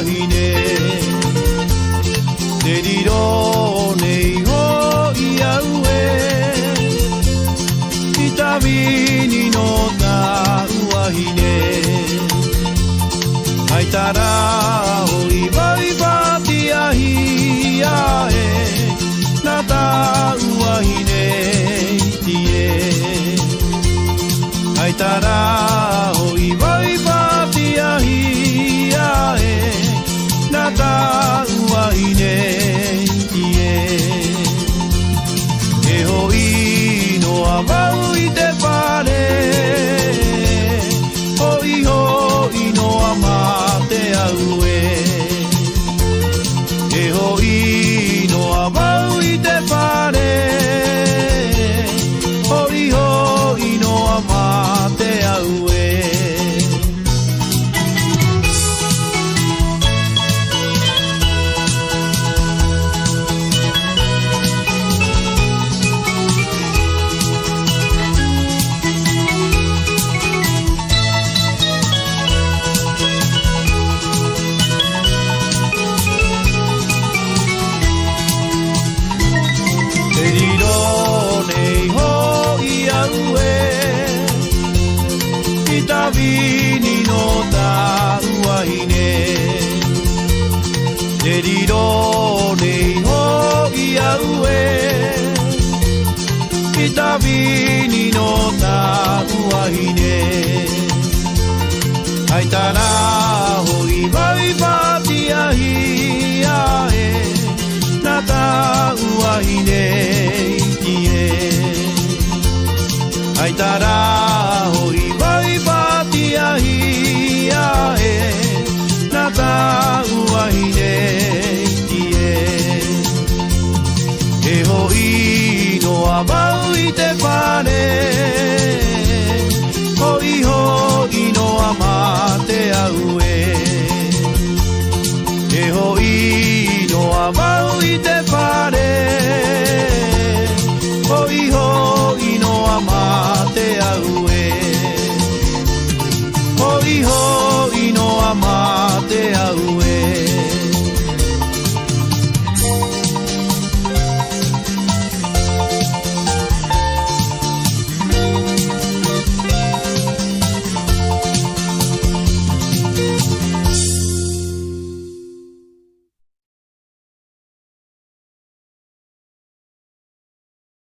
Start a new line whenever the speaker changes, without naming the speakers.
hi ne te riro nei ho I au e I tawini no ta uahi ne ai tara o I vai vati ahi ae na ta uahi ne tie ai tara o I vai vati ahi ae na ta uahi ne tie e hoi no avau I te pare hoi hoi no amate au e hoi no avau I te pare hoi hoi no amate au e Vini no ta uahi ne te riro nei ho I au e I ta vini no ta uahi ne ai tara ho I vai vati ahi ae na ta uahi ne tie ai tara ho I vai vati ahi ae na ta uahi ne tie e hoi no avau I te pare hoi hoi no amate au e hoi no avau I te pare hoi hoi no amate au e hoi hoi no amate au